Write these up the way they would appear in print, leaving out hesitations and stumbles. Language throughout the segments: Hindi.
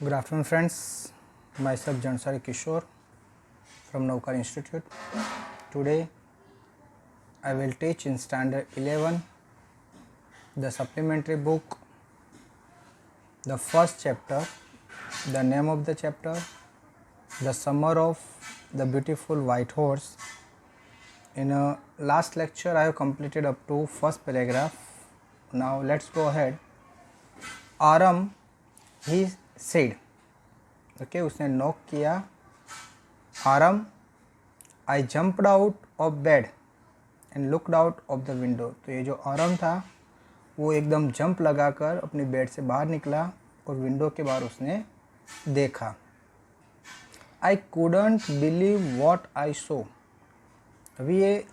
Good afternoon, friends. Myself Jansari Kishore from Naukar Institute. Today, I will teach in Standard 11 the supplementary book, the first chapter, the name of the chapter, the summer of the beautiful white horse. In a last lecture, I have completed up to first paragraph. Now let's go ahead. Aram, he said. Okay उसने नॉक किया. Aram, I jumped out of bed and looked out of the window. तो ये जो आरम था वो एकदम जंप लगाकर अपनी बेड से बाहर निकला और विंडो के बाहर उसने देखा. आई कूडंट बिलीव वॉट आई सो. अभी ये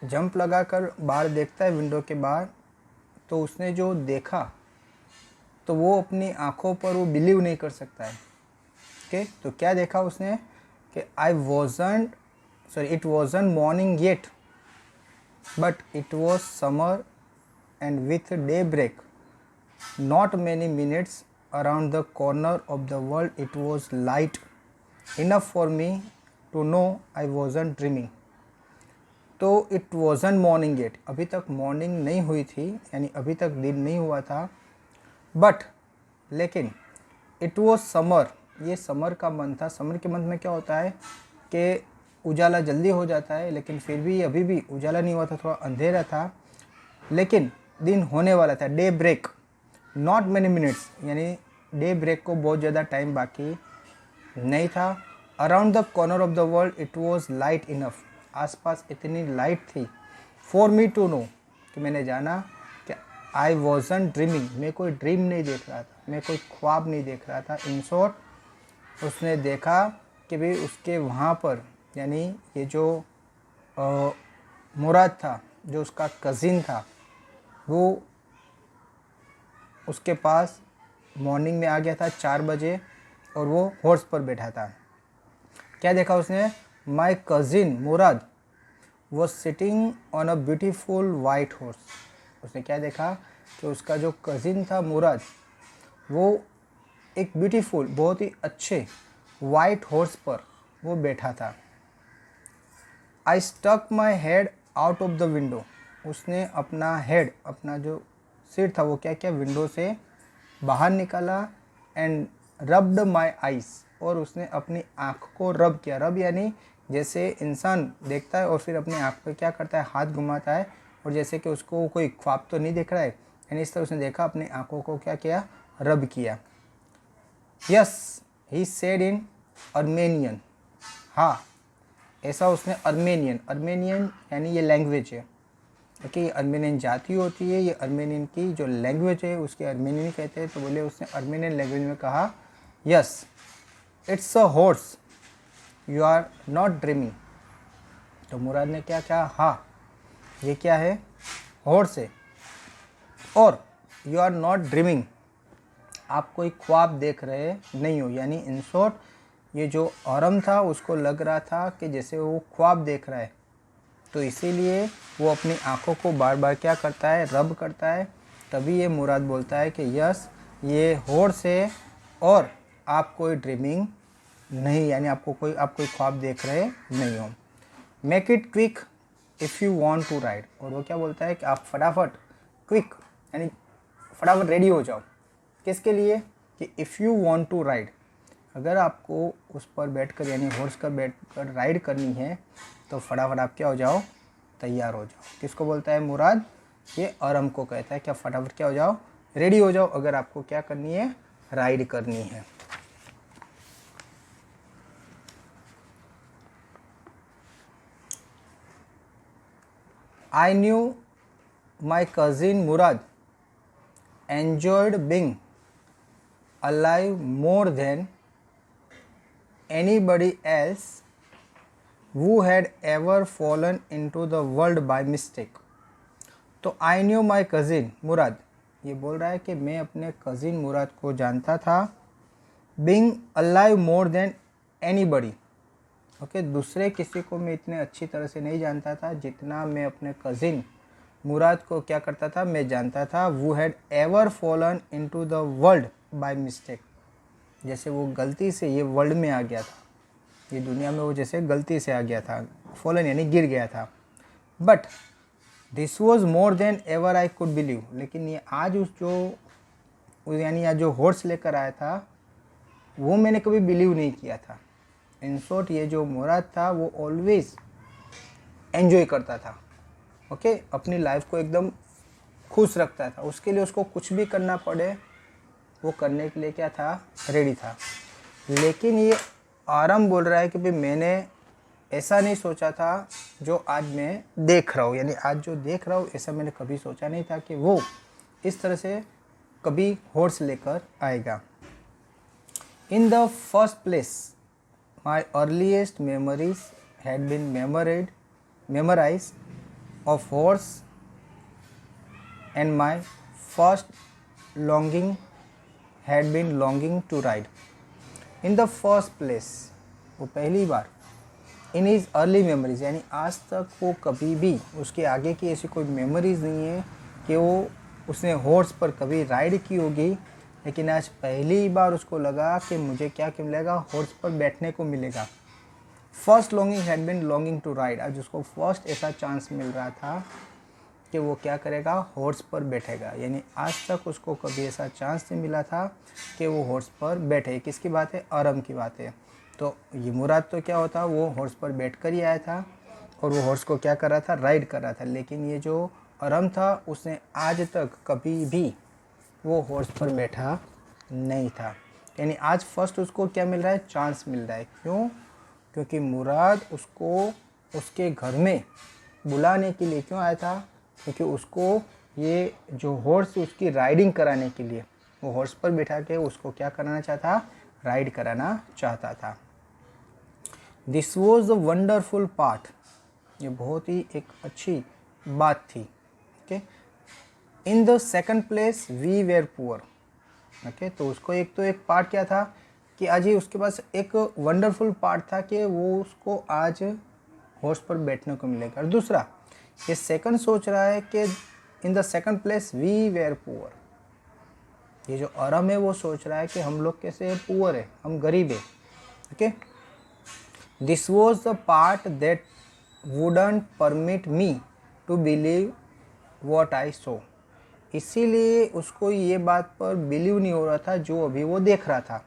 जंप लगाकर बाहर देखता है विंडो के बाहर, तो उसने जो देखा तो वो अपनी आँखों पर वो बिलीव नहीं कर सकता है. ओके तो क्या देखा उसने कि it wasn't morning yet but it was summer and with daybreak not many minutes around the corner of the world it was light enough for me to know I wasn't dreaming. तो इट वॉजंट मॉर्निंग येट, अभी तक मॉर्निंग नहीं हुई थी, यानी अभी तक दिन नहीं हुआ था. बट लेकिन इट वॉज समर, ये समर का मंथ था. समर के मंथ में क्या होता है कि उजाला जल्दी हो जाता है, लेकिन फिर भी अभी भी उजाला नहीं हुआ था, थोड़ा अंधेरा था, लेकिन दिन होने वाला था. Daybreak not many minutes, यानी डे ब्रेक को बहुत ज़्यादा टाइम बाकी नहीं था. Around the corner of the world it was light enough, आसपास इतनी लाइट थी. फॉर मी टू नो, कि मैंने जाना कि आई वॉजंट ड्रीमिंग, मैं कोई ड्रीम नहीं देख रहा था, मैं कोई ख्वाब नहीं देख रहा था. इन शॉर्ट उसने देखा कि भाई उसके वहाँ पर, यानी ये जो मुराद था, जो उसका कज़िन था, वो उसके पास मॉर्निंग में आ गया था 4 बजे और वो हॉर्स पर बैठा था. क्या देखा उसने? My cousin Murad was sitting on a beautiful white horse. उसने क्या देखा कि उसका जो कज़िन था मुराद, वो एक ब्यूटीफुल, बहुत ही अच्छे वाइट हॉर्स पर वो बैठा था. I stuck my head out of the window. उसने अपना हेड, अपना जो सिर था, वो क्या किया, विंडो से बाहर निकाला. एंड रब्ड माई आइज़, और उसने अपनी आँख को रब किया. रब यानी जैसे इंसान देखता है और फिर अपनी आँख पर क्या करता है, हाथ घुमाता है, और जैसे कि उसको कोई ख्वाब तो नहीं देख रहा है, यानी इस तरह उसने देखा, अपनी आँखों को क्या किया, रब किया. Yes he said in Armenian. हाँ, ऐसा उसने अर्मेनियन यानी ये लैंग्वेज है. ओके, ये अर्मेनियन जाति होती है, ये अर्मेनियन की जो लैंग्वेज है उसके अर्मेनियन कहते हैं. तो बोले उसने अर्मेनियन लैंग्वेज में कहा, yes it's a horse, you are not dreaming. तो मुराद ने क्या कहा, हाँ ये क्या है, हॉर्स है, और यू आर नॉट ड्रीमिंग, आप कोई ख्वाब देख रहे नहीं हो. यानी इन शॉर्ट ये जो आरम था उसको लग रहा था कि जैसे वो ख्वाब देख रहा है, तो इसीलिए वो अपनी आंखों को बार बार क्या करता है, रब करता है. तभी ये मुराद बोलता है कि यस ये हॉर्स है और आप कोई ड्रीमिंग नहीं, यानी आप कोई ख्वाब देख रहे नहीं हो. Make it quick if you want to ride. और वो क्या बोलता है कि आप फटाफट, क्विक यानी फटाफट रेडी हो जाओ. किसके लिए? कि if you want to ride, अगर आपको उस पर बैठकर यानी हॉर्स पर बैठकर राइड करनी है तो फटाफट आप क्या हो जाओ, तैयार हो जाओ. किसको बोलता है मुराद? ये आरम को कहता है कि आप फटाफट क्या हो जाओ, रेडी हो जाओ, अगर आपको क्या करनी है, राइड करनी है. I knew my cousin Murad enjoyed being alive more than anybody else who had ever fallen into the world by mistake. तो I knew my cousin मुराद ये बोल रहा है कि मैं अपने कज़िन मुराद को जानता था. being alive more than anybody, okay, दूसरे किसी को मैं इतने अच्छी तरह से नहीं जानता था जितना मैं अपने कज़िन मुराद को क्या करता था, मैं जानता था. वो had ever fallen into the world by mistake, जैसे वो गलती से ये वर्ल्ड में आ गया था, ये दुनिया में वो जैसे गलती से आ गया था, फॉलन यानी गिर गया था। But this was more than ever I could believe, लेकिन ये आज यानी आज जो हॉर्स लेकर आया था वो मैंने कभी बिलीव नहीं किया था। इन शॉर्ट ये जो मुराद था वो ऑलवेज एंजॉय करता था, ओके, अपनी लाइफ को एकदम खुश रखता था, उसके लिए उसको कुछ भी करना पड़े वो करने के लिए क्या था, रेडी था। लेकिन ये आरम बोल रहा है कि भाई मैंने ऐसा नहीं सोचा था जो आज मैं देख रहा हूँ, यानी आज जो देख रहा हूँ ऐसा मैंने कभी सोचा नहीं था कि वो इस तरह से कभी हॉर्स लेकर आएगा। In the first place my earliest memories had been memorized of horse and my first longing had been longing to ride. In the first place, वो पहली बार इन हिज अर्ली मेमोरीज, यानी आज तक वो कभी भी उसके आगे की ऐसी कोई मेमोरीज नहीं है कि वो उसने हॉर्स पर कभी राइड की होगी, लेकिन आज पहली बार उसको लगा कि मुझे क्या मिलेगा, हॉर्स पर बैठने को मिलेगा। First longing had been longing to ride, आज उसको फर्स्ट ऐसा चांस मिल रहा था कि वो क्या करेगा, हॉर्स पर बैठेगा। यानी आज तक उसको कभी ऐसा चांस नहीं मिला था कि वो हॉर्स पर बैठे। किसकी बात है, आरम की बात है। तो ये मुराद तो क्या होता, वो हॉर्स पर बैठ कर ही आया था और वो हॉर्स को क्या कर रहा था, राइड कर रहा था। लेकिन ये जो आरम था उसने आज तक कभी भी वो हॉर्स पर बैठा नहीं था। यानी आज फर्स्ट उसको क्या मिल रहा है, चांस मिल रहा है। क्यों? क्योंकि मुराद उसको उसके घर में बुलाने के लिए क्यों आया था, क्योंकि उसको ये जो हॉर्स उसकी राइडिंग कराने के लिए, वो हॉर्स पर बैठा के उसको क्या कराना चाहता, राइड कराना चाहता था। This was the wonderful part, ये बहुत ही एक अच्छी बात थी। Okay, in the second place we were poor. Okay, तो उसको एक पार्ट क्या था कि आज ही उसके पास एक वंडरफुल पार्ट था कि वो उसको आज हॉर्स पर बैठने को मिलेगा। और दूसरा, ये सेकंड सोच रहा है कि in the second place we were poor, ये जो आरम है वो सोच रहा है कि हम लोग कैसे पुअर है, हम गरीब है। Okay, this was the part that wouldn't permit me to believe what I saw, इसीलिए उसको ये बात पर बिलीव नहीं हो रहा था जो अभी वो देख रहा था।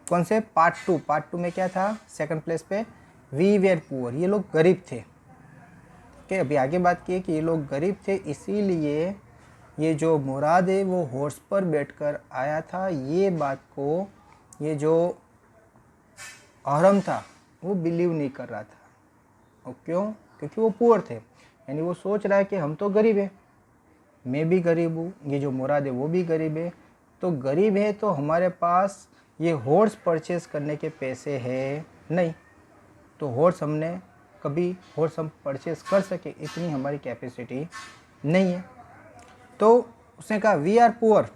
कौन से, पार्ट टू में क्या था, सेकंड प्लेस पे वी वेर पुअर, ये लोग गरीब थे। ओके, अभी आगे बात की है कि ये लोग गरीब थे, इसीलिए ये जो मुराद है वो हॉर्स पर बैठकर आया था। ये बात को ये जो आरम था वो बिलीव नहीं कर रहा था। और क्यों? क्योंकि वो पुअर थे, यानी वो सोच रहा है कि हम तो गरीब है, मैं भी गरीब हूँ, ये जो मुराद है वो भी गरीब है, तो गरीब है तो हमारे पास ये हॉर्स परचेस करने के पैसे हैं नहीं, तो हॉर्स हम परचेस कर सके इतनी हमारी कैपेसिटी नहीं है। तो उसने कहा we are poor,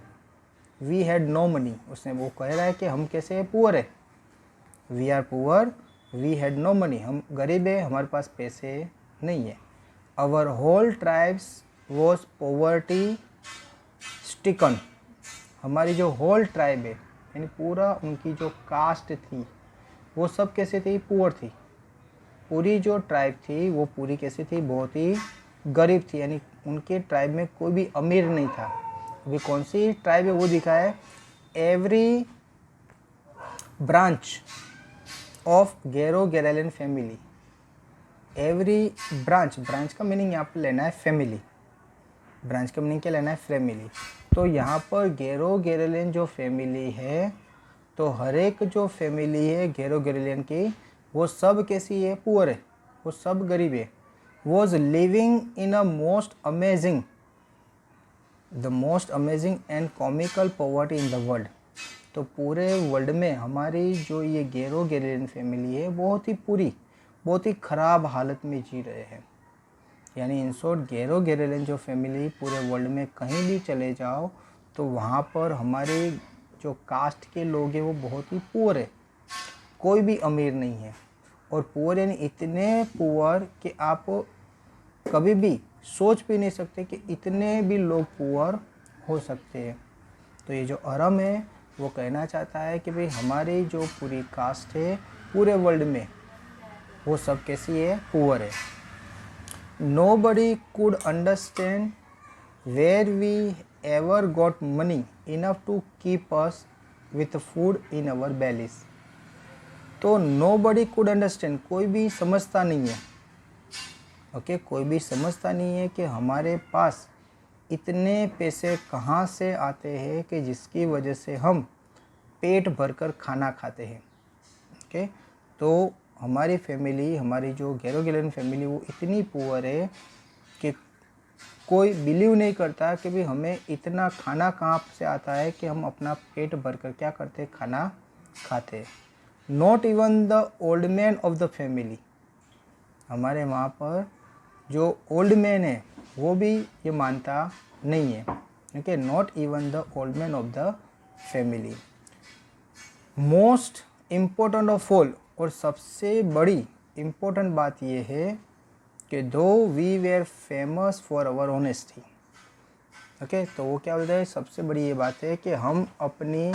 we had no money, उसने वो कह रहा है कि हम कैसे पुअर है, we are poor we had no money, हम गरीब है, हमारे पास पैसे नहीं है। Our whole tribes was poverty stricken, हमारी जो होल ट्राइब है यानी पूरा उनकी जो कास्ट थी वो सब कैसे थी, पुअर थी। पूरी जो ट्राइब थी वो पूरी कैसी थी, बहुत ही गरीब थी, यानी उनके ट्राइब में कोई भी अमीर नहीं था। अभी कौन सी ट्राइब है वो दिखा है, every branch of Garoghlanian family, every branch का मीनिंग यहाँ पर लेना है फैमिली, ब्रांच का मीनिंग क्या लेना है, फैमिली। तो यहाँ पर गेरो गेरेलियन जो फैमिली है, तो हर एक जो फैमिली है गेरो गेरेलियन की वो सब कैसी है, पुअर है, वो सब गरीब है। Was living in a the most amazing and comical poverty in the world, तो पूरे वर्ल्ड में हमारी जो ये गेरो गेरेलियन फैमिली है बहुत ही ख़राब हालत में जी रहे हैं। यानी इन शॉर्ट गेरो गेरेलियन जो फैमिली पूरे वर्ल्ड में कहीं भी चले जाओ तो वहाँ पर हमारे जो कास्ट के लोग हैं वो बहुत ही पुअर है, कोई भी अमीर नहीं है। और पुअर यानी इतने पुअर कि आप कभी भी सोच भी नहीं सकते कि इतने भी लोग पुअर हो सकते हैं। तो ये जो आरम है वो कहना चाहता है कि भाई हमारी जो पूरी कास्ट है पूरे वर्ल्ड में वो सब कैसी है, पुअर है। Nobody could understand where we ever got money enough to keep us with food in our bellies. तो nobody could understand, कोई भी समझता नहीं है, ओके कोई भी समझता नहीं है कि हमारे पास इतने पैसे कहाँ से आते हैं कि जिसकी वजह से हम पेट भरकर खाना खाते हैं। ओके तो हमारी फैमिली, हमारी जो गैरोगेलन फैमिली वो इतनी पुअर है कि कोई बिलीव नहीं करता कि भाई हमें इतना खाना कहाँ से आता है कि हम अपना पेट भरकर क्या करते, खाना खाते। Not even the old man of the family, हमारे वहाँ पर जो ओल्ड मैन है वो भी ये मानता नहीं है। Okay not even the old man of the family. Most important of all, और सबसे बड़ी इम्पोर्टेंट बात यह है कि though we were famous for our honesty. Okay तो वो क्या बोलते हैं, सबसे बड़ी ये बात है कि हम अपनी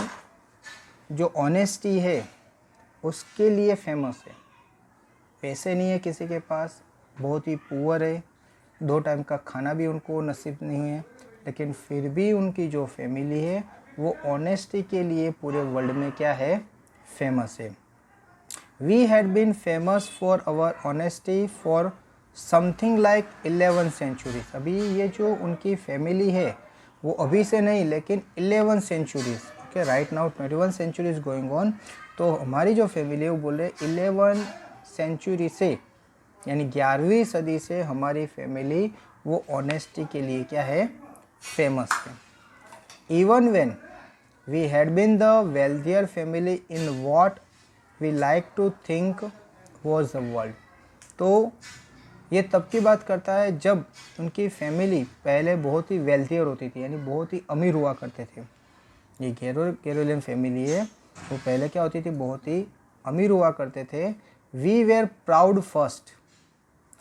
जो ऑनेस्टी है उसके लिए फेमस है। पैसे नहीं है किसी के पास, बहुत ही पुअर है, 2 टाइम का खाना भी उनको नसीब नहीं है, लेकिन फिर भी उनकी जो फैमिली है वो ऑनेस्टी के लिए पूरे वर्ल्ड में क्या है, फेमस है। We had been famous for our honesty for something like 11 centuries। अभी ये जो उनकी फैमिली है वो अभी से नहीं लेकिन 11 centuries, okay right now 21 centuries going on. तो हमारी जो फैमिली है वो बोल रहे 11 century से, यानी 11वीं सदी से हमारी फैमिली वो ऑनेस्टी के लिए क्या है, फेमस है। Even when we had been the wealthier family in what we like to think was the world। तो ये तब की बात करता है जब उनकी फैमिली पहले बहुत ही वेल्थियर होती थी, यानी बहुत ही अमीर हुआ करते थे। ये गैरोगेलन फैमिली है वो पहले क्या होती थी, बहुत ही अमीर हुआ करते थे। वी वेर प्राउड फर्स्ट,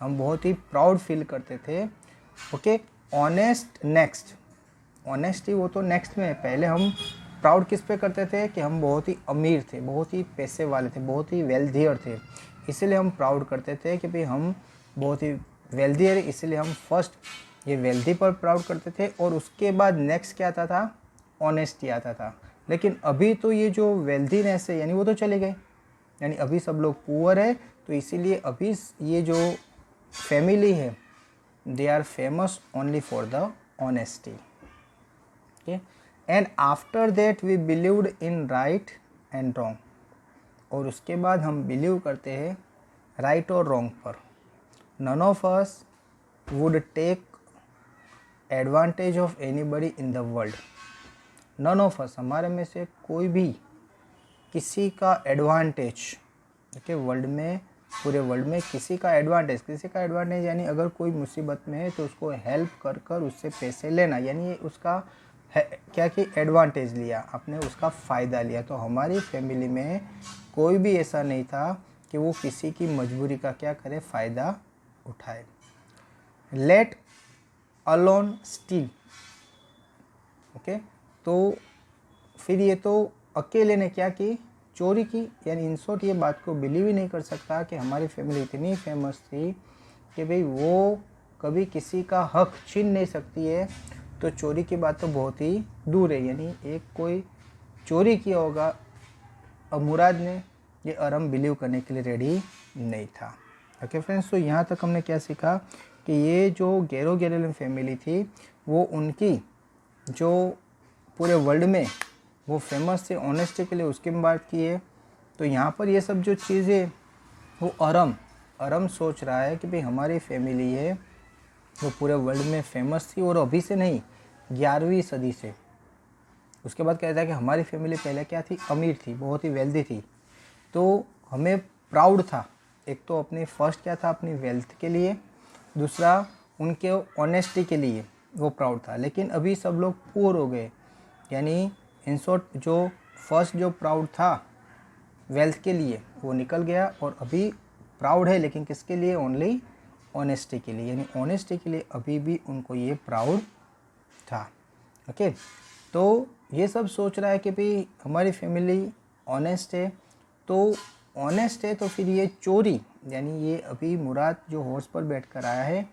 हम बहुत ही प्राउड फील करते थे। ओके ऑनेस्ट नेक्स्ट, ऑनेस्टी वो तो नेक्स्ट में है, पहले हम प्राउड किस पे करते थे कि हम बहुत ही अमीर थे, बहुत ही पैसे वाले थे, बहुत ही वेल्थियर थे, इसीलिए हम प्राउड करते थे कि भाई हम बहुत ही वेल्थियर, इसीलिए हम फर्स्ट ये वेल्थी पर प्राउड करते थे और उसके बाद नेक्स्ट क्या आता था, ऑनेस्टी आता था। लेकिन अभी तो ये जो वेल्थीनेस है यानी वो तो चले गए, यानी अभी सब लोग पुअर है, तो इसीलिए अभी ये जो फैमिली है they are famous only for the honesty. Okay and after that we believed in right and wrong, और उसके बाद हम बिलीव करते हैं राइट और रॉन्ग पर। None of us would take advantage of anybody in the world. None of us, हमारे में से कोई भी किसी का एडवांटेज, ओके वर्ल्ड में, पूरे वर्ल्ड में किसी का एडवांटेज यानी अगर कोई मुसीबत में है तो उसको हेल्प कर कर उससे पैसे लेना, यानी उसका क्या कि एडवांटेज लिया, आपने उसका फ़ायदा लिया। तो हमारी फैमिली में कोई भी ऐसा नहीं था कि वो किसी की मजबूरी का क्या करे, फ़ायदा उठाए। लेट अलोन स्टील, ओके तो फिर ये तो अकेले ने क्या की, चोरी की। यानी इन शॉर्ट ये बात को बिलीव ही नहीं कर सकता कि हमारी फैमिली इतनी फेमस थी कि भाई वो कभी किसी का हक छीन नहीं सकती है, तो चोरी की बात तो बहुत ही दूर है। यानी एक कोई चोरी किया होगा, अब मुराद ने ये अरम बिलीव करने के लिए रेडी नहीं था। ओके फ्रेंड्स, तो यहाँ तक हमने क्या सीखा कि ये जो गैरोगेलन फैमिली थी वो उनकी जो पूरे वर्ल्ड में वो फेमस थे ऑनेस्टी के लिए, उसकी बात की है। तो यहाँ पर ये सब जो चीज़ें वो अरम सोच रहा है कि भाई हमारी फैमिली है वो पूरे वर्ल्ड में फेमस थी और अभी से नहीं 11वीं सदी से। उसके बाद कहता है कि हमारी फैमिली पहले क्या थी, अमीर थी, बहुत ही वेल्दी थी, तो हमें प्राउड था। एक तो अपनी फर्स्ट क्या था, अपनी वेल्थ के लिए, दूसरा उनके ऑनेस्टी के लिए वो प्राउड था। लेकिन अभी सब लोग पुअर हो गए, यानी इन शॉर्ट जो फर्स्ट जो प्राउड था वेल्थ के लिए वो निकल गया और अभी प्राउड है, लेकिन किसके लिए, ओनली ऑनेस्टी के लिए। यानी ऑनेस्टी के लिए अभी भी उनको ये प्राउड था। ओके तो ये सब सोच रहा है कि भाई हमारी फैमिली ऑनेस्ट है, तो ऑनेस्ट है तो फिर ये चोरी, यानी ये अभी मुराद जो हॉर्स पर बैठ कर आया है,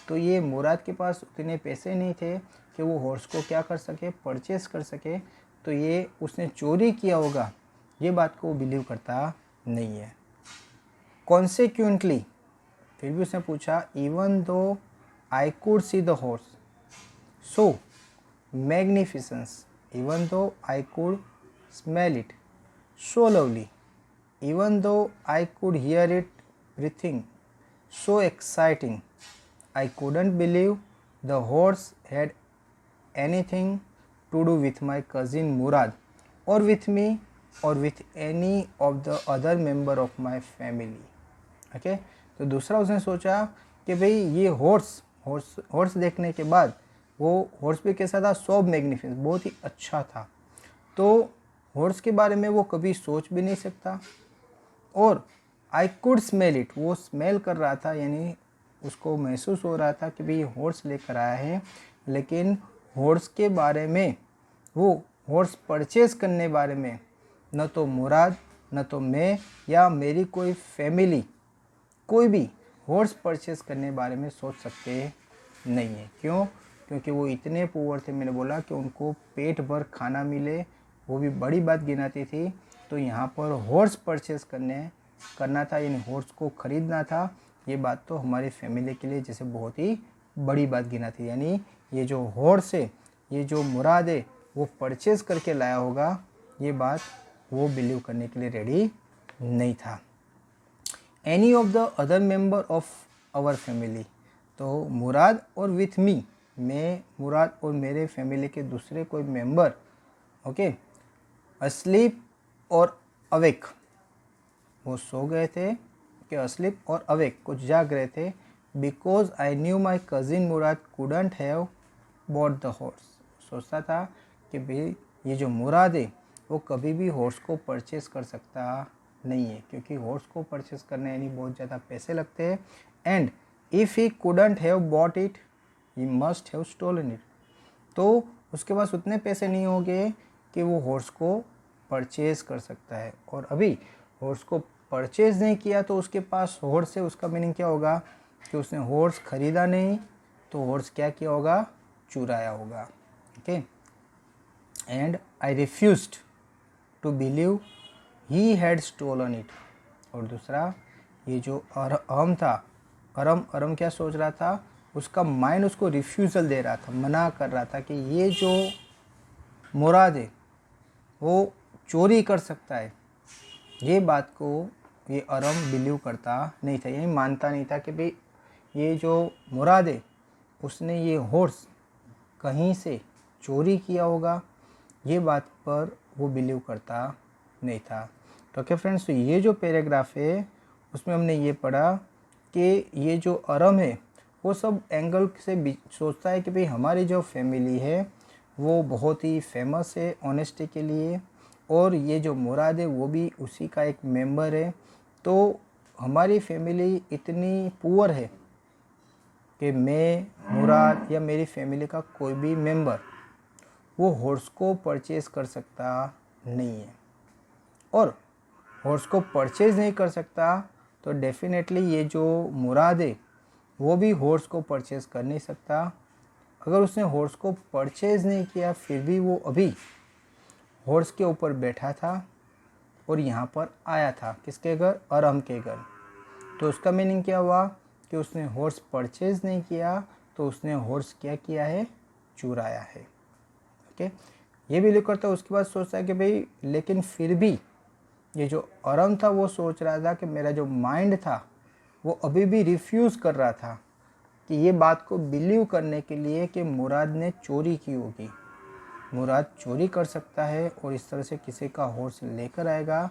तो ये मुराद के पास उतने पैसे नहीं थे कि वो हॉर्स को क्या कर सके, परचेस कर सके, तो ये उसने चोरी किया होगा, ये बात को बिलीव करता नहीं है। कॉन्सिक्वेंटली, फिर भी उसने पूछा, even though I could see the horse so magnificence, even though I could smell it so lovely, even though I could hear it breathing so exciting, I couldn't believe the horse had anything to do with my cousin Murad or with me or with any of the other member of my family. Okay, तो दूसरा उसने सोचा कि भाई ये हॉर्स देखने के बाद, वो हॉर्स भी कैसा था, सो मैग्निफिसेंट, बहुत ही अच्छा था, तो हॉर्स के बारे में वो कभी सोच भी नहीं सकता। और आई कुड स्मेल इट, वो स्मेल कर रहा था, यानी उसको महसूस हो रहा था कि भाई हॉर्स लेकर आया है, लेकिन हॉर्स के बारे में, वो हॉर्स परचेज करने बारे में न तो मुराद, न तो मैं या मेरी कोई फैमिली, कोई भी हॉर्स परचेज करने बारे में सोच सकते नहीं है। क्यों? क्योंकि वो इतने पुअर थे, मैंने बोला कि उनको पेट भर खाना मिले वो भी बड़ी बात गिनाती थी, तो यहाँ पर हॉर्स परचेस करना था, यानी हॉर्स को ख़रीदना था, ये बात तो हमारी फैमिली के लिए जैसे बहुत ही बड़ी बात गिनाती थी, यानी ये जो हॉर्स है, ये जो मुराद है, वो परचेस करके लाया होगा, ये बात वो बिलीव करने के लिए रेडी नहीं था। Any of the other member of our family, तो मुराद और विथ मी, मैं, मुराद और मेरे फैमिली के दूसरे कोई मेंबर, ओके, अस्लीप और अवेक, वो सो गए थे कि अस्लीप और अवेक, कुछ जाग रहे थे, because I knew my cousin Murad couldn't have bought the horse, सोचता था कि भाई ये जो मुराद है वो कभी भी हॉर्स को परचेस कर सकता नहीं है, क्योंकि हॉर्स को परचेस करने यानी बहुत ज़्यादा पैसे लगते हैं, and if he couldn't have bought it he must have stolen it, तो उसके पास उतने पैसे नहीं होंगे कि वो हॉर्स को परचेज़ कर सकता है, और अभी हॉर्स को परचेज़ नहीं किया तो उसके पास हॉर्स है, उसका मीनिंग क्या होगा कि उसने हॉर्स ख़रीदा नहीं, तो हॉर्स क्या किया होगा, चुराया होगा। Okay, and I refused to believe he had stolen it, और दूसरा ये जो अरम था, अरम क्या सोच रहा था, उसका माइंड उसको रिफ्यूज़ल दे रहा था, मना कर रहा था कि ये जो मुराद है वो चोरी कर सकता है, ये बात को ये अरम बिलीव करता नहीं था, यही मानता नहीं था कि भाई ये जो मुराद है उसने ये हॉर्स कहीं से चोरी किया होगा, ये बात पर वो बिलीव करता नहीं था। तो ओके फ्रेंड्स, तो ये जो पैराग्राफ है उसमें हमने ये पढ़ा कि ये जो अरम है वो सब एंगल से सोचता है कि भाई हमारी जो फैमिली है वो बहुत ही फेमस है ऑनेस्टी के लिए, और ये जो मुराद है वो भी उसी का एक मेंबर है, तो हमारी फैमिली इतनी पुअर है कि मैं, मुराद या मेरी फैमिली का कोई भी मेंबर वो हॉर्स को परचेज़ कर सकता नहीं है, और हॉर्स को परचेज़ नहीं कर सकता तो डेफिनेटली ये जो मुराद है वो भी हॉर्स को परचेज़ कर नहीं सकता। अगर उसने हॉर्स को परचेज़ नहीं किया फिर भी वो अभी हॉर्स के ऊपर बैठा था और यहाँ पर आया था, किसके घर, अरम के घर, तो उसका मीनिंग क्या हुआ कि उसने हॉर्स परचेज़ नहीं किया, तो उसने हॉर्स क्या किया है, चुराया है। ओके, ये भी लिख करता है। उसके बाद सोचता है कि भाई लेकिन फिर भी ये जो अरम था वो सोच रहा था कि मेरा जो माइंड था वो अभी भी रिफ्यूज़ कर रहा था कि ये बात को बिलीव करने के लिए कि मुराद ने चोरी की होगी, मुराद चोरी कर सकता है और इस तरह से किसी का हॉर्स लेकर आएगा,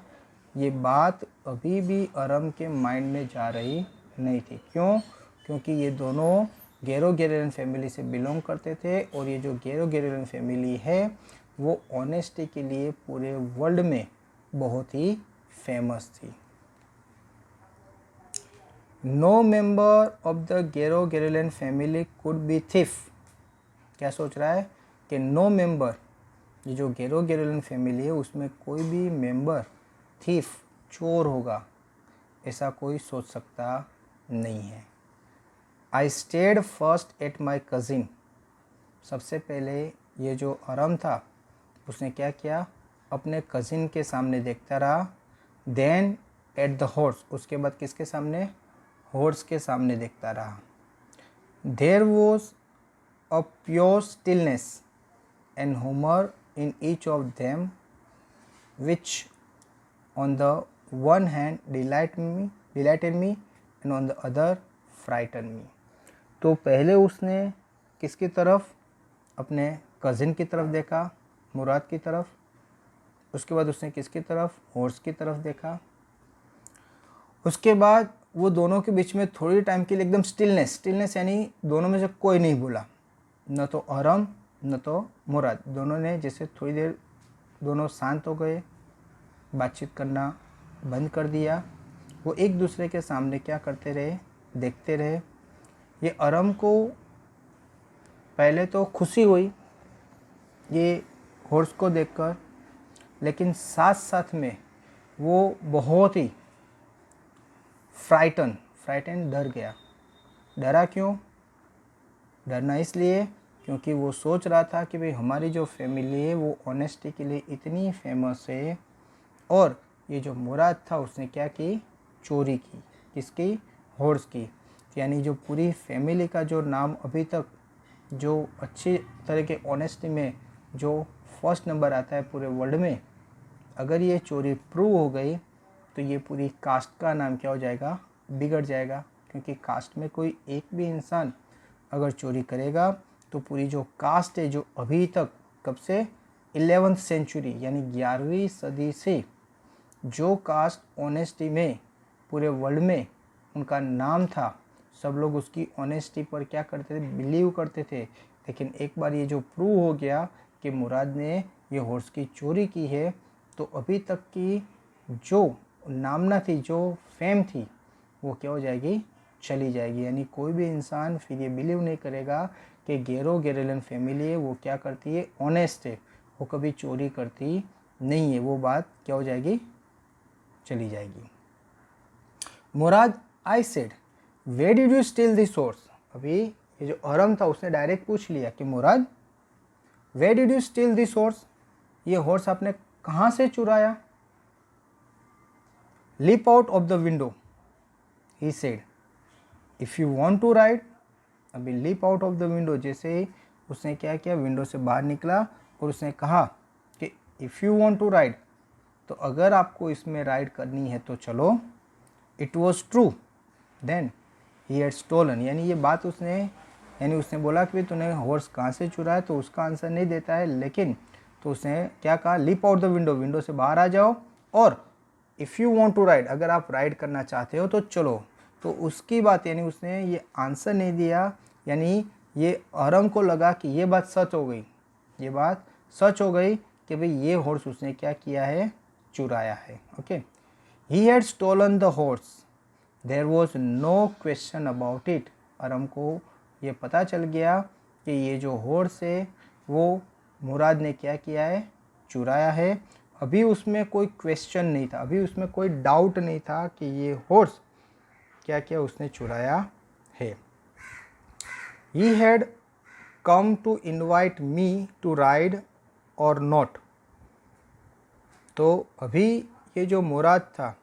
ये बात अभी भी अरम के माइंड में जा रही नहीं थी। क्यों? क्योंकि ये दोनों गैरो गेरेलन फैमिली से बिलोंग करते थे, और ये जो गैरो गेरेलन फैमिली है वो ऑनेस्टी के लिए पूरे वर्ल्ड में बहुत ही फेमस थी। No member of the Garoghlanian family could be thief, क्या सोच रहा है कि नो मेंबर ये जो गेरोगेरुलन फैमिली है उसमें कोई भी मेंबर थीफ, चोर होगा, ऐसा कोई सोच सकता नहीं है। I stayed first at my cousin, सबसे पहले ये जो अरम था उसने क्या किया, अपने कज़िन के सामने देखता रहा। देन एट द हॉर्स, उसके बाद किसके सामने, हॉर्स के सामने देखता रहा। There was a pure stillness and humour in each of them which on the one hand delighted me and on the other frightened me। तो पहले उसने किसकी तरफ, अपने कज़िन की तरफ देखा, मुराद की तरफ। उसके बाद उसने किसकी तरफ, हॉर्स की तरफ देखा। उसके बाद वो दोनों के बीच में थोड़ी टाइम के लिए एकदम स्टिलनेस यानी दोनों में से कोई नहीं बोला, न तो अरम न तो मुराद। दोनों ने जैसे थोड़ी देर दोनों शांत हो गए, बातचीत करना बंद कर दिया। वो एक दूसरे के सामने क्या करते रहे, देखते रहे। ये अरम को पहले तो खुशी हुई ये हॉर्स को देखकर, लेकिन साथ साथ में वो बहुत ही फ्राइटन डर गया। डरा क्यों, डरना इसलिए क्योंकि वो सोच रहा था कि भाई हमारी जो फैमिली है वो ऑनेस्टी के लिए इतनी फेमस है, और ये जो मुराद था उसने क्या की, चोरी की। किसकी, हॉर्स की। यानी जो पूरी फैमिली का जो नाम अभी तक जो अच्छी तरह के ऑनेस्टी में जो फर्स्ट नंबर आता है पूरे वर्ल्ड में, अगर ये चोरी प्रूव हो गई तो ये पूरी कास्ट का नाम क्या हो जाएगा, बिगड़ जाएगा। क्योंकि कास्ट में कोई एक भी इंसान अगर चोरी करेगा तो पूरी जो कास्ट है, जो अभी तक कब से 11वीं सेंचुरी यानी 11वीं सदी से जो कास्ट ऑनेस्टी में पूरे वर्ल्ड में उनका नाम था, सब लोग उसकी ऑनेस्टी पर क्या करते थे, बिलीव करते थे। लेकिन एक बार ये जो प्रूव हो गया कि मुराद ने ये हॉर्स की चोरी की है, तो अभी तक की जो नामना थी, जो फेम थी, वो क्या हो जाएगी, चली जाएगी। यानी कोई भी इंसान फिर ये बिलीव नहीं करेगा कि गेरोगेरुलन फैमिली है वो क्या करती है, ऑनेस्ट है, वो कभी चोरी करती नहीं है। वो बात क्या हो जाएगी, चली जाएगी। Mourad, I said where did you steal this horse. अभी ये जो अरम था उसने डायरेक्ट पूछ लिया कि Mourad where did you steal this horse, ये हॉर्स आपने कहाँ से चुराया। Leap out of the window, he said if you want to ride. अभी leap out of the window, जैसे ही उसने क्या किया, विंडो से बाहर निकला और उसने कहा कि if you want to ride, तो अगर आपको इसमें राइड करनी है तो चलो। It was true then he had stolen, यानी ये बात उसने, यानी उसने बोला कि तूने हॉर्स कहाँ से चुराया, तो उसका आंसर नहीं देता है, लेकिन तो उसने क्या कहा, leap out the window, window से बाहर आ जाओ, और if you want to ride, अगर आप राइड करना चाहते हो तो चलो। तो उसकी बात, यानी उसने ये आंसर नहीं दिया, यानी ये अरम को लगा कि ये बात सच हो गई, ये बात सच हो गई कि भाई ये हॉर्स उसने क्या किया है, चुराया है। Okay, he had stolen the horse, there was no question about it. Aram को ये पता चल गया कि ये जो हॉर्स है वो मुराद ने क्या किया है, चुराया है। अभी उसमें कोई क्वेश्चन नहीं था, अभी उसमें कोई डाउट नहीं था कि ये हॉर्स क्या किया, उसने चुराया है। He had come to invite me to ride or not. तो अभी ये जो मुराद था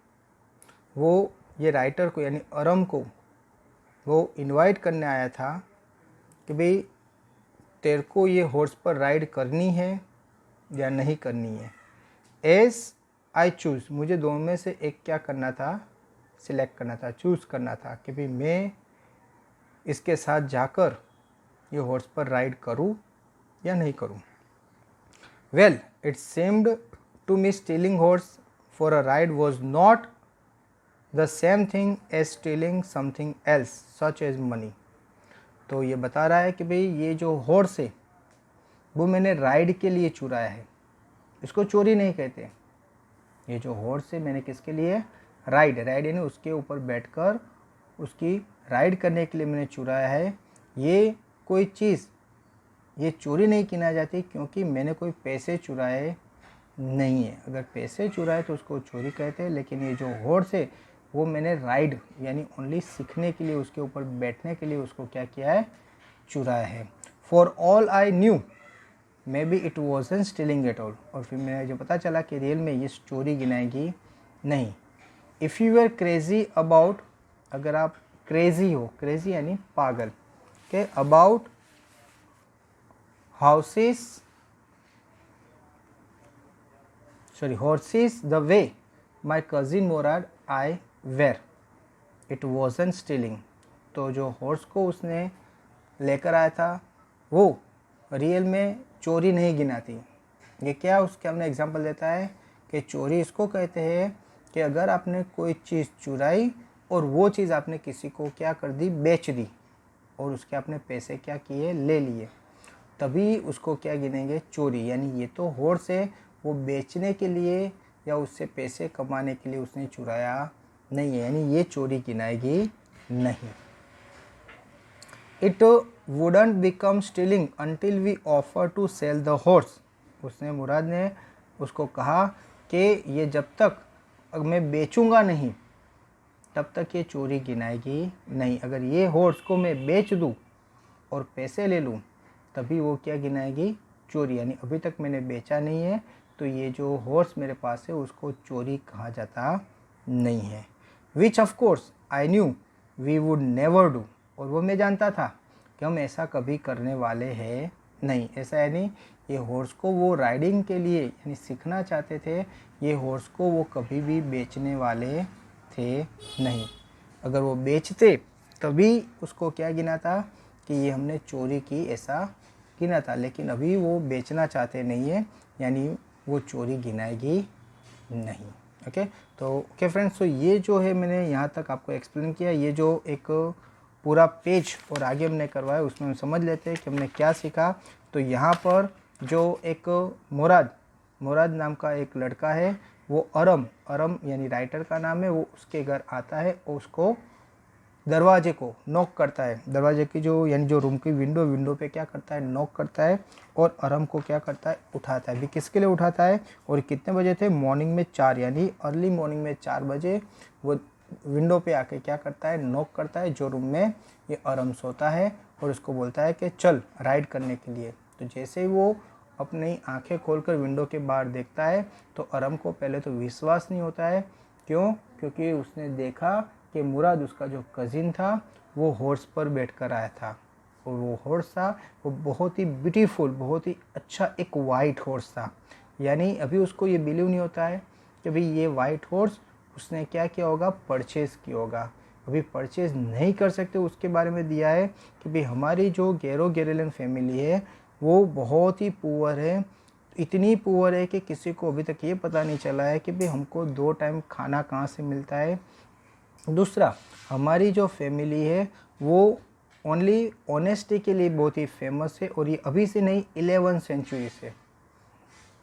वो ये राइटर को, यानी अरम को वो इनवाइट करने आया था कि भाई तेरे को ये हॉर्स पर राइड करनी है या नहीं करनी है। एज आई चूज़, मुझे दोनों में से एक क्या करना था, सिलेक्ट करना था, चूज़ करना था कि भाई मैं इसके साथ जाकर ये हॉर्स पर राइड करूं या नहीं करूं। Well it seemed to me stealing horse for a ride was not the same thing as stealing something else such as money. तो ये बता रहा है कि भाई ये जो हॉर्स है वो मैंने राइड के लिए चुराया है, इसको चोरी नहीं कहते। ये जो हॉर्स है मैंने किसके लिए, राइड यानी उसके ऊपर बैठकर उसकी राइड करने के लिए मैंने चुराया है। ये कोई चीज़ ये चोरी नहीं गिना जाती क्योंकि मैंने कोई पैसे चुराए नहीं है। अगर पैसे चुराए तो उसको चोरी कहते हैं, लेकिन ये जो हॉर्स है वो मैंने राइड यानी ओनली सीखने के लिए, उसके ऊपर बैठने के लिए उसको क्या किया है, चुराया है। For all I knew may be it wasn't stealing at all. और फिर मैंने जो पता चला कि रियल में ये चोरी गिनाएगी नहीं। If you are crazy about, अगर आप क्रेजी हो, क्रेजी यानी पागल के, about houses sorry horses the way my cousin Murad I were, it wasn't stealing। तो जो हॉर्स को उसने लेकर आया था वो रियल में चोरी नहीं गिनाती। ये क्या, उसके हमने एग्जांपल देता है कि चोरी इसको कहते हैं कि अगर आपने कोई चीज़ चुराई और वो चीज़ आपने किसी को क्या कर दी, बेच दी, और उसके आपने पैसे क्या किए, ले लिए, तभी उसको क्या गिनेंगे, चोरी। यानी ये तो हॉर्स है, वो बेचने के लिए या उससे पैसे कमाने के लिए उसने चुराया नहीं है, यानी ये चोरी गिनाएगी नहीं। It wouldn't become stealing until we offer to sell the horse. उसने, मुराद ने उसको कहा कि ये जब तक मैं बेचूंगा नहीं तब तक ये चोरी गिनाएगी नहीं। अगर ये हॉर्स को मैं बेच दूं और पैसे ले लूं तभी वो क्या गिनाएगी, चोरी। यानी अभी तक मैंने बेचा नहीं है तो ये जो हॉर्स मेरे पास है उसको चोरी कहा जाता नहीं है। Which of course I knew we would never do. और वो मैं जानता था कि हम ऐसा कभी करने वाले हैं नहीं। ऐसा यानी ये हॉर्स को वो राइडिंग के लिए यानी सीखना चाहते थे, ये हॉर्स को वो कभी भी बेचने वाले थे नहीं। अगर वो बेचते तभी उसको क्या गिना था कि ये हमने चोरी की, ऐसा गिना था। लेकिन अभी वो बेचना चाहते नहीं है, यानी वो चोरी गिनाएगी नहीं। ओके, तो ओके फ्रेंड्स, तो ये जो है मैंने यहाँ तक आपको एक्सप्लेन किया। ये जो एक पूरा पेज और आगे हमने करवाया उसमें हम समझ लेते हैं कि हमने क्या सीखा। तो यहाँ पर जो एक मुराद नाम का एक लड़का है, वो अरम यानी राइटर का नाम है, वो उसके घर आता है और उसको दरवाजे को नॉक करता है। दरवाजे की जो यानी जो रूम की विंडो पे क्या करता है, नॉक करता है, और अरम को क्या करता है, उठाता है। भी किसके लिए उठाता है और कितने बजे थे, मॉर्निंग में 4 यानी अर्ली मॉर्निंग में 4 बजे वो विंडो पे आके क्या करता है, नॉक करता है जो रूम में ये अरम सोता है, और उसको बोलता है कि चल राइड करने के लिए। तो जैसे ही वो अपनी आंखें खोलकर विंडो के बाहर देखता है तो अरम को पहले तो विश्वास नहीं होता है। क्यों? क्योंकि उसने देखा कि मुराद, उसका जो कज़िन था, वो हॉर्स पर बैठकर आया था, और वो हॉर्स था वो बहुत ही ब्यूटीफुल, बहुत ही अच्छा एक वाइट हॉर्स था। यानी अभी उसको ये बिलीव नहीं होता है कि भाई ये वाइट हॉर्स उसने क्या किया होगा, परचेज़ किया होगा। अभी परचेज़ नहीं कर सकते, उसके बारे में दिया है कि भाई हमारी जो गेरेलियन फैमिली है वो बहुत ही पुअर है, इतनी पुअर है कि किसी को अभी तक ये पता नहीं चला है कि भाई हमको 2 टाइम खाना कहाँ से मिलता है। दूसरा, हमारी जो फैमिली है वो ओनली ऑनेस्टी के लिए बहुत ही फेमस है, और ये अभी से नहीं 11वीं सेंचुरी से,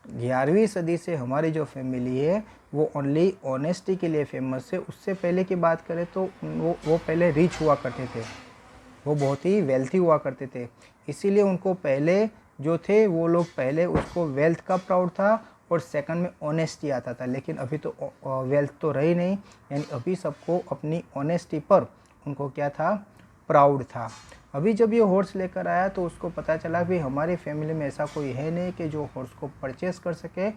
11वीं सदी से हमारी जो फैमिली है वो ओनली ऑनेस्टी के लिए फेमस है। उससे पहले की बात करें तो वो पहले रिच हुआ करते थे, वो बहुत ही वेल्थी हुआ करते थे, इसीलिए उनको पहले जो थे वो लोग पहले उसको वेल्थ का प्राउड था और सेकंड में ऑनेस्टी आता था। लेकिन अभी तो वेल्थ तो रही नहीं, यानी अभी सबको अपनी ऑनेस्टी पर उनको क्या था, प्राउड था। अभी जब ये हॉर्स लेकर आया तो उसको पता चला कि हमारी फैमिली में ऐसा कोई है नहीं कि जो हॉर्स को परचेस कर सके।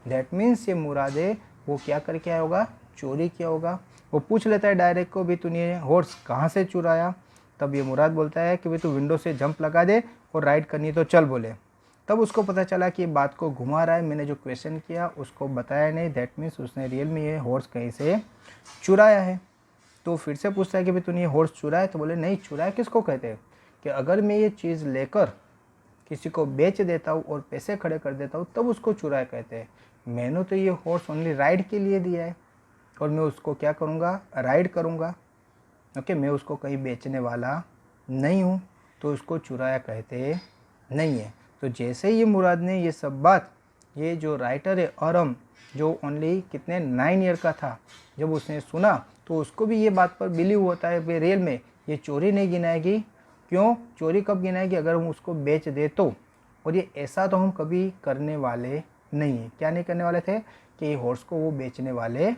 दैट मीन्स ये मुराद है वो क्या करके आया होगा, चोरी किया होगा। वो पूछ लेता है डायरेक्ट को, भी तूने हॉर्स कहाँ से चुराया। तब ये मुराद बोलता है कि भाई तू विंडो से जंप लगा दे और राइड करनी तो चल बोले। तब उसको पता चला कि बात को घुमा रहा है, मैंने जो क्वेश्चन किया उसको बताया नहीं। दैट मीन्स उसने रियल में ये हॉर्स कहीं से चुराया है। तो फिर से पूछता है कि भाई तूने ये हॉर्स चुराया, तो बोले नहीं, चुराया किसको कहते हैं, कि अगर मैं ये चीज़ लेकर किसी को बेच देता हूँ और पैसे खड़े कर देता हूँ तब उसको चुराया कहते हैं। मैंने तो ये हॉर्स ओनली राइड के लिए दिया है और मैं उसको क्या करूँगा, राइड करूँगा। ओके, मैं उसको कहीं बेचने वाला नहीं हूँ, तो उसको चुराया कहते नहीं है। तो जैसे ही ये मुराद ने ये सब बात, ये जो राइटर है अरम, जो ओनली कितने 9 ईयर का था, जब उसने सुना तो उसको भी ये बात पर बिलीव होता है कि रियल में ये चोरी नहीं गिनाएगी। क्यों चोरी कब गिनाएगी, अगर हम उसको बेच दे तो। और ये ऐसा तो हम कभी करने वाले नहीं हैं। क्या नहीं करने वाले थे कि ये हॉर्स को वो बेचने वाले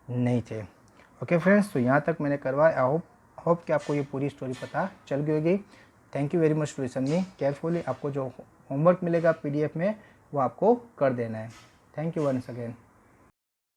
नहीं थे। ओके फ्रेंड्स, तो यहाँ तक मैंने करवाया। आई होप कि आपको ये पूरी स्टोरी पता चल गई होगी। Thank you very much to listen me carefully. आपको जो होमवर्क मिलेगा PDF में वो आपको कर देना है। Thank you once again.